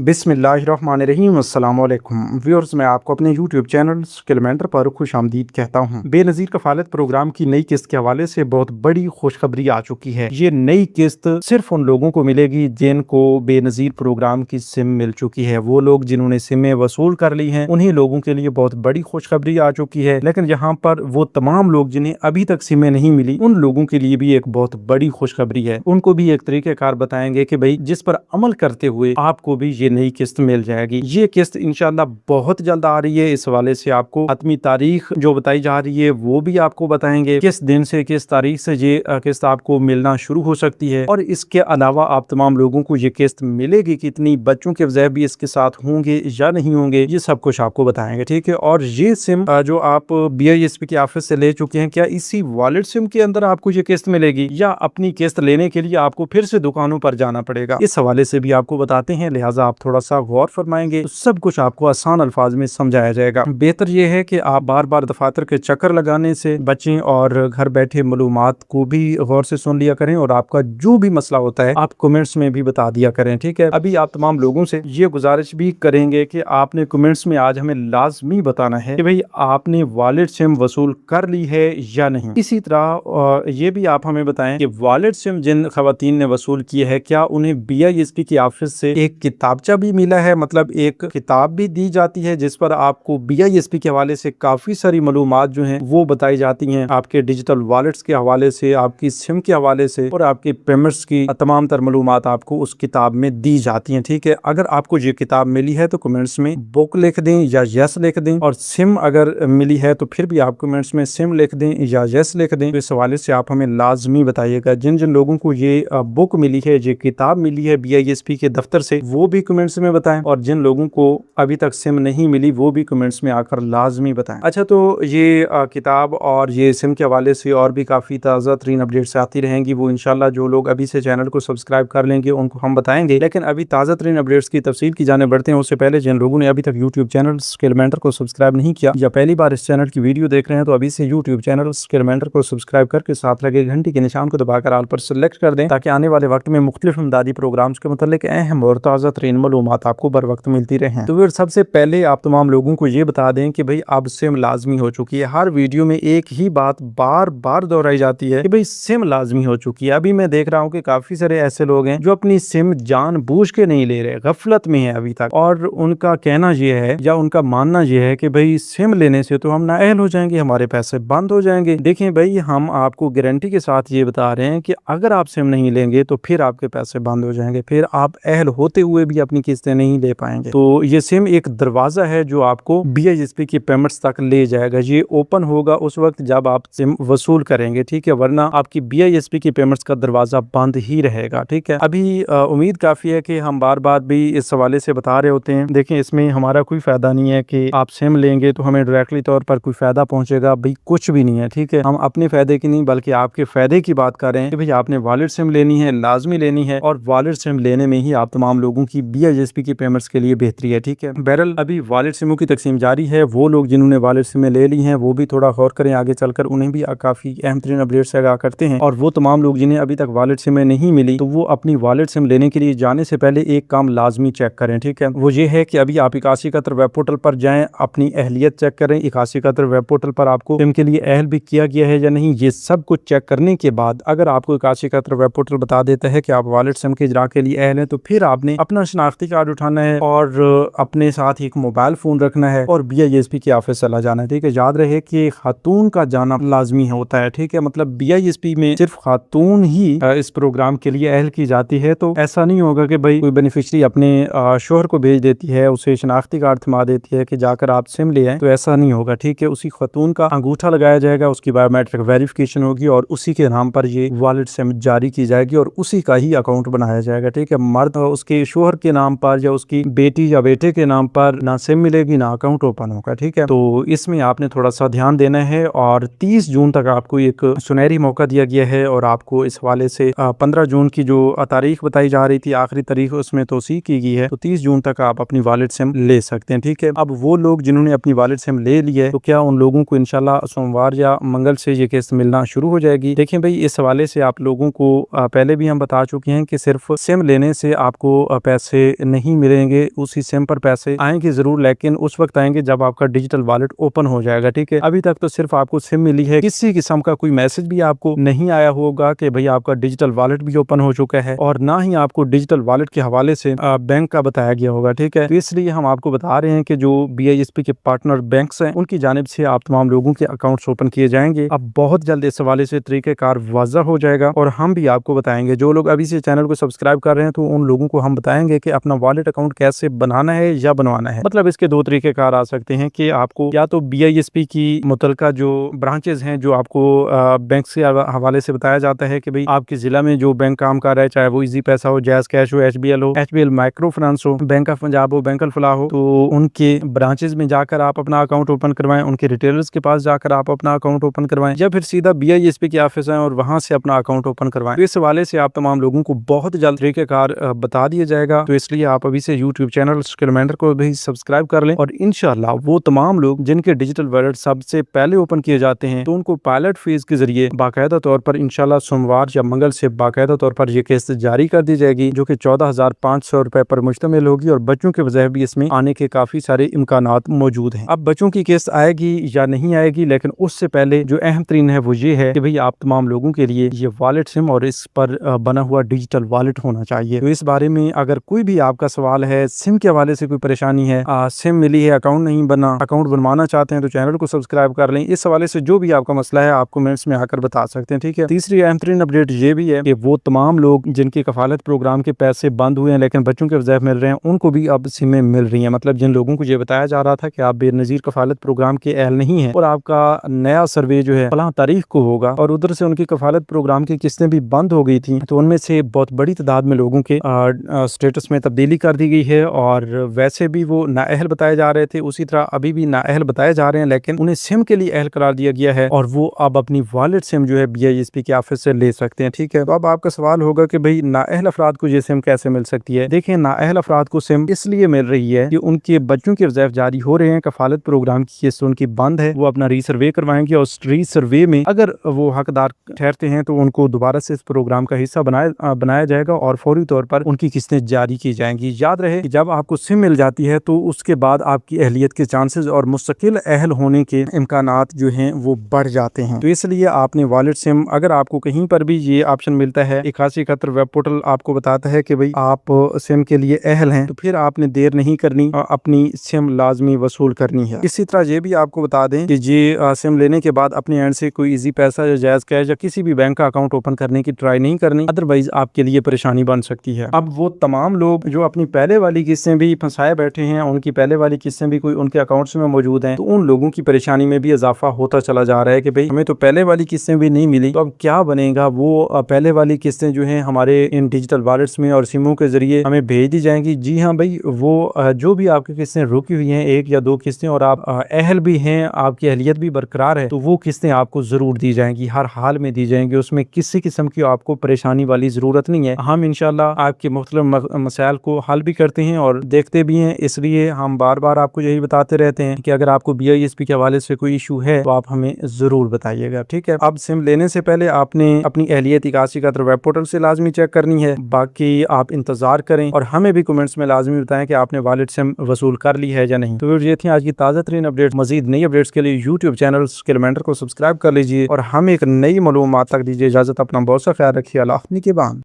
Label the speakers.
Speaker 1: बिस्मिल्लाहिर्रहमानिर्रहीम। अस्सलाम वालेकुम व्यूअर्स, मैं आपको अपने यूट्यूब चैनल स्किलमेंटर पर खुश आमदीद कहता हूँ। बेनज़ीर कफ़ालत प्रोग्राम की नई किस्त के हवाले से बहुत बड़ी खुशखबरी आ चुकी है। ये नई किस्त सिर्फ उन लोगों को मिलेगी जिनको बेनज़ीर प्रोग्राम की सिम मिल चुकी है। वो लोग जिन्होंने सिमें वसूल कर ली हैं, उन्हीं लोगों के लिए बहुत बड़ी खुशखबरी आ चुकी है। लेकिन यहाँ पर वो तमाम लोग जिन्हें अभी तक सिमें नहीं मिली, उन लोगों के लिए भी एक बहुत बड़ी खुशखबरी है। उनको भी एक तरीक़ेकार बताएंगे कि भाई जिस पर अमल करते हुए आपको भी ये नई किस्त मिल जाएगी। ये किस्त इंशाल्लाह बहुत जल्द आ रही है। इस हवाले से आपको हतमी तारीख जो बताई जा रही है वो भी आपको बताएंगे, किस दिन से किस तारीख से ये किस्त आपको मिलना शुरू हो सकती है। और इसके अलावा आप तमाम लोगों को ये किस्त मिलेगी कितनी, बच्चों के वज़ैफ भी इसके साथ होंगे या नहीं होंगे, ये सब कुछ आपको बताएंगे। ठीक है। और ये सिम जो आप BISP के ऑफिस से ले चुके हैं, क्या इसी वॉलेट सिम के अंदर आपको ये किस्त मिलेगी या अपनी किस्त लेने के लिए आपको फिर से दुकानों पर जाना पड़ेगा, इस हवाले से भी आपको बताते हैं। लिहाजा आप थोड़ा सा गौर फरमाएंगे तो सब कुछ आपको आसान अल्फाज में समझाया जाएगा। बेहतर यह है कि आप बार बार दफातर के चक्कर लगाने से बचें और घर बैठे मालूमात को भी गौर से सुन लिया करें। और आपका जो भी मसला होता है आप कमेंट्स में भी बता दिया करें। ठीक है। अभी आप तमाम लोगों से ये गुजारिश भी करेंगे कि आपने कमेंट्स में आज हमें लाजमी बताना है कि भाई आपने वॉलेट सिम वसूल कर ली है या नहीं। इसी तरह ये भी आप हमें बताएं कि वॉलेट सिम जिन खवातीन ने वसूल की है, क्या उन्हें BISP की ऑफिस से एक किताबचा भी मिला है, मतलब एक किताब भी दी जाती है जिस पर आपको BISP के हवाले से काफी सारी मालूमात जो हैं वो बताई जाती हैं, आपके डिजिटल वॉलेट्स के हवाले से, आपकी सिम के हवाले से और आपके पेमेंट्स की तमाम तर मालूमात आपको उस किताब में दी जाती हैं। ठीक है। अगर आपको ये किताब मिली है तो कमेंट्स में बुक लिख दें या यस लिख दें, और सिम अगर मिली है तो फिर भी आप कमेंट्स में सिम लिख दें या यस लिख दें। तो इस हवाले से आप हमें लाजमी बताइएगा। जिन जिन लोगों को ये बुक मिली है, ये किताब मिली है BISP के दफ्तर से, वो भी कमेंट्स में बताएं। और जिन लोगों को अभी तक सिम नहीं मिली वो भी कमेंट्स में आकर लाजमी बताएं। अच्छा, तो ये किताब और ये सिम के हवाले से और भी काफ़ी ताज़ा तरीन अपडेट्स आती रहेंगी। वो इंशाल्लाह जो लोग अभी से चैनल को सब्सक्राइब कर लेंगे उनको हम बताएंगे। लेकिन अभी ताज़ा तरीन अपडेट्स की तफसील की जाने बढ़ते हैं। उससे पहले जिन लोगों ने अभी तक यूट्यूब चैनल स्किलमेंटर को सब्सक्राइब नहीं किया या पहली बार इस चैनल की वीडियो देख रहे हैं, तो अभी से यूट्यूब चैनल स्किलमेंटर को सब्सक्राइब करके साथ लगे घंटी के निशान को दबाकर ऑल पर सेलेक्ट कर दें, ताकि आने वाले वक्त में मुख्तलिफ इमदादी प्रोग्राम्स के मतलब अहम और ताज़ा तरीन मालूमात आपको बर वक्त मिलती रहे। तो फिर सबसे पहले आप तमाम लोगों को ये बता दें कि भाई अब सिम लाजमी हो चुकी है। हर वीडियो में एक ही बात बार बार दोहराई जाती है कि भाई सिम लाजमी हो चुकी है। अभी मैं देख रहा हूँ कि काफी सारे ऐसे लोग हैं जो अपनी सिम जानबूझ के नहीं ले रहे, गफलत में है अभी तक, और उनका कहना यह है या उनका मानना यह है कि भाई सिम लेने से तो हम नाअहल हो जाएंगे, हमारे पैसे बंद हो जाएंगे। देखें भाई, हम आपको गारंटी के साथ ये बता रहे हैं कि अगर आप सिम नहीं लेंगे तो फिर आपके पैसे बंद हो जाएंगे, फिर आप अहल होते हुए भी अपनी किस्तें नहीं ले पाएंगे। तो ये सिम एक दरवाजा है जो आपको BISP की पेमेंट्स तक ले जाएगा। ये ओपन होगा उस वक्त जब आप सिम वसूल करेंगे। ठीक है। वरना आपकी BISP की पेमेंट्स का दरवाजा बंद ही रहेगा। ठीक है। अभी उम्मीद काफी है कि हम बार बार भी इस हवाले से बता रहे होते हैं। देखें, इसमें हमारा कोई फायदा नहीं है कि आप सिम लेंगे तो हमें डायरेक्टली तौर पर कोई फायदा पहुंचेगा, भाई कुछ भी नहीं है। ठीक है। हम अपने फायदे की नहीं बल्कि आपके फायदे की बात कर रहे हैं कि भाई आपने वॉलेट सिम लेनी है, लाजमी लेनी है, और वॉलेट सिम लेने में ही आप तमाम लोगों की BISP की पेमेंट्स के लिए बेहतरी है। ठीक है। बहरहाल अभी वॉलेट सिमों की तकसीम जारी है। वो लोग जिन्होंने वॉलेट सिमें ले ली हैं वो भी थोड़ा गौर करें, आगे चलकर उन्हें भी काफी अहम तरीन अपडेट से आगाह करते हैं। और वो तमाम लोग जिन्हें अभी तक वॉलेट सिमें नहीं मिली, तो वो अपनी वॉलेट सिम लेने के लिए जाने से पहले एक काम लाजमी चेक करें। ठीक है। वो ये है कि अभी आप 8171 वेब पोर्टल पर जाएं, अपनी अहलियत चेक करें। 8171 वेब पोर्टल पर आपको सिम के लिए अहल भी किया गया है या नहीं, ये सब कुछ चेक करने के बाद अगर आपको 8171 वेब पोर्टल बता देता है कि आप वॉलेट सिम के इजरा के लिए अहल हैं, तो फिर आपने अपना शनाख्ती कार्ड उठाना है और अपने साथ एक मोबाइल फोन रखना है और BISP की ऑफिस चला जाना है। ठीक है। याद रहे कि खातून का जाना लाजमी होता है। ठीक है। मतलब BISP में सिर्फ खातून ही इस प्रोग्राम के लिए अहल की जाती है। तो ऐसा नहीं होगा कि भाई कोई बेनिफिशरी अपने शोहर को भेज देती है, उसे शनाख्ती कार्ड थमा देती है कि जाकर आप सिम ले आए, तो ऐसा नहीं होगा। ठीक है। उसी खातून का अंगूठा लगाया जाएगा, उसकी बायोमेट्रिक वेरिफिकेशन होगी और उसी के नाम पर ये वॉलेट सिम जारी की जाएगी और उसी का ही अकाउंट बनाया जाएगा। ठीक है। मर्द उसके शोहर के नाम पर या उसकी बेटी या बेटे के नाम पर ना सिम मिलेगी ना अकाउंट ओपन होगा। ठीक है। तो इसमें आपने थोड़ा सा ध्यान देना है। और 30 जून तक आपको एक सुनहरी मौका दिया गया है और आपको इस हवाले से 15 जून की जो तारीख बताई जा रही थी, आखिरी तारीख, उसमें तोसीक की गई है। तो 30 जून तक आप अपनी वॉलेट सिम ले सकते हैं। ठीक है। अब वो लोग जिन्होंने अपनी वॉलेट सिम ले ली है, तो क्या उन लोगों को इंशाल्लाह सोमवार या मंगल से ये किस्त मिलना शुरू हो जाएगी? देखें भाई, इस हवाले से आप लोगों को पहले भी हम बता चुके हैं कि सिर्फ सिम लेने से आपको पैसे नहीं मिलेंगे, उसी सिम पर पैसे आएंगे जरूर, लेकिन उस वक्त आएंगे जब आपका डिजिटल वॉलेट ओपन हो जाएगा। ठीक है, अभी तक तो सिर्फ आपको सिम मिली है, किसी किस्म का कोई मैसेज भी आपको नहीं आया होगा कि भाई आपका डिजिटल वॉलेट भी ओपन हो चुका है, और ना ही आपको डिजिटल वॉलेट के हवाले से बैंक का बताया गया होगा। ठीक है, तो इसलिए हम आपको बता रहे हैं कि जो BISP के पार्टनर बैंक्स हैं उनकी जानिब से आप तमाम लोगों के अकाउंट्स ओपन किए जाएंगे। अब बहुत जल्द इस हवाले से तरीक़ेकार वाज़ह हो जाएगा और हम भी आपको बताएंगे। जो लोग अभी से चैनल को सब्सक्राइब कर रहे हैं तो उन लोगों को हम बताएंगे कि अपना वॉलेट अकाउंट कैसे बनाना है या बनवाना है। मतलब इसके दो तरीक़ेकार आ सकते हैं कि आपको या तो BISP की मुतलका जो ब्रांचेज हैं, जो आपको बैंक से हवाले से बताया जाता है कि भाई आपके ज़िला में जो बैंक काम कर रहा है, चाहे वो इजी पैसा हो, जैज़ कैश हो, HBL हो, HBL माइक्रो फाइनेंस हो, बैंक ऑफ पंजाब हो, बैंक अल फलाह हो, तो उनके ब्रांचेज में जाकर आप अपना अकाउंट ओपन करवाएं, उनके रिटेलर्स के पास जाकर आप अपना अकाउंट ओपन करवाएं, या फिर सीधा BISP के ऑफिस है और वहां से अपना अकाउंट ओपन करवाएं। तो इस हवाले से आप तमाम लोगों को बहुत जल्द तरीक़ेकार बता दिया जाएगा। तो इसलिए आप अभी से यूट्यूब चैनल कैलेंडर को भी सब्सक्राइब कर लें, और इंशाल्लाह वो तमाम लोग जिनके डिजिटल वॉलेट सबसे पहले ओपन किए जाते हैं तो उनको पायलट फीस के जरिए बाकायदा तौर पर इंशाल्लाह सोमवार या मंगल से बाकायदा तौर पर यह किस्त जारी कर दी जाएगी, जो कि 14,500 रुपए पर मुश्तमिल होगी, और बच्चों के वजह भी इसमें आने के काफी सारे इम्कानात मौजूद हैं। अब बच्चों की किस्त आएगी या नहीं आएगी, लेकिन उससे पहले जो अहम तरीन है वो ये है कि भाई आप तमाम लोगों के लिए ये वॉलेट सिम और इस पर बना हुआ डिजिटल वॉलेट होना चाहिए। तो इस बारे में अगर कोई भी आपका सवाल है, सिम के हवाले से कोई परेशानी है, सिम मिली है, अकाउंट नहीं बना, अकाउंट बनवाना चाहते हैं, तो चैनल को सब्सक्राइब कर लें। इस हवाले से जो भी आपका मसला है आप कमेंट्स में आकर बता सकते हैं। ठीक है, तीसरी अहम तरीन अपडेट ये भी है कि वो तमाम लोग जिनके कफालत प्रोग्राम के पैसे बंद हुए हैं लेकिन बच्चों के वज़ाइफ मिल रहे हैं, उनको भी अब सिमें मिल रही हैं। मतलब जिन लोगों को ये बताया जा रहा था कि आप बेनज़ीर कफालत प्रोग्राम के अहल नहीं है और आपका नया सर्वे जो है फलां तारीख को होगा, और उधर से उनकी कफालत प्रोग्राम की किस्तें भी बंद हो गई थी, तो उनमें से बहुत बड़ी तादाद में लोगों के स्टेटस में तब्दीली कर दी गई है। और वैसे भी वो नाअहल बताए जा रहे थे, उसी तरह अभी भी नाअहल बताए जा रहे हैं, लेकिन उन्हें सिम के लिए अहल करार दिया गया है और वो अब अपनी वॉलेट सिम जो है BISP के ऑफिस से ले सकते हैं। ठीक है, तो अब आपका सवाल होगा कि भाई नाअहल अफराद को ये सिम कैसे मिल सकती है। देखें, नाअहल अफराद को सिम इसलिए मिल रही है कि उनके बच्चों के वज़ाइफ जारी हो रहे हैं, कफालत प्रोग्राम की किस्त उनकी बंद है, वो अपना रीसर्वे करवाएंगे और रीसर्वे में अगर वो हकदार ठहरते हैं तो उनको दोबारा से इस प्रोग्राम का हिस्सा बनाया जाएगा और फौरी तौर पर उनकी किस्तें जारी की जाएंगी। याद रहे कि जब आपको सिम मिल जाती है तो उसके बाद आपकी अहलियत के चांसेस और मुस्तकिल अहल होने के इम्कानात जो हैं वो बढ़ जाते हैं। तो इसलिए आपने वॉलेट सिम, अगर आपको कहीं पर भी ये ऑप्शन मिलता है, 8171 वेब पोर्टल आपको बताता है कि भाई आप सिम के लिए अहल हैं, तो फिर आपने देर नहीं करनी और अपनी सिम लाजमी वसूल करनी है। इसी तरह ये भी आपको बता दें कि ये सिम लेने के बाद अपने एंड से कोई इजी पैसा या जायज कैश या किसी भी बैंक का अकाउंट ओपन करने की ट्राई नहीं करनी, अदरवाइज आपके लिए परेशानी बन सकती है। अब वो तमाम लोग जो अपनी पहले वाली किस्तें भी फंसाए बैठे हैं, उनकी पहले वाली किस्तें भी कोई उनके अकाउंट्स में मौजूद हैं, तो उन लोगों की परेशानी में भी इजाफा होता चला जा रहा है कि भाई हमें तो पहले वाली किस्तें भी नहीं मिली, तो अब क्या बनेगा। वो पहले वाली किस्तें जो हैं हमारे इन डिजिटल वॉलेट्स में और सिमों के जरिए हमें भेज दी जाएंगी। जी हाँ भाई, वो जो भी आपकी किस्तें रुकी हुई हैं, एक या दो किस्तें, और आप अहल भी हैं, आपकी अहलियत भी बरकरार है, तो वो किस्तें आपको जरूर दी जाएंगी, हर हाल में दी जाएंगी। उसमें किसी किस्म की आपको परेशानी वाली जरूरत नहीं है। हम इंशाल्लाह आपके मुख्तलिफ मसाइल को हल भी करते हैं और देखते भी हैं, इसलिए हम बार बार आपको यही बताते रहते हैं कि अगर आपको BISP के हवाले से कोई इशू है तो आप हमें जरूर बताइएगा। ठीक है, अब सिम लेने से पहले आपने अपनी अहलियत 8171 वेब पोर्टल से लाजमी चेक करनी है। बाकी आप इंतजार करें और हमें भी कमेंट्स में लाजमी बताएं कि आपने वॉलेट सिम वसूल कर ली है या नहीं। तो ये थी आज की ताज़ा तरीन अपडेट। मजीद नई अपडेट्स के लिए यूट्यूब चैनल कैलेंडर को सब्सक्राइब कर लीजिए और हमें एक नई मालूमात तक दीजिए इजाजत। अपना बहुत सा ख्याल रखिए। अल्लाह के बाद।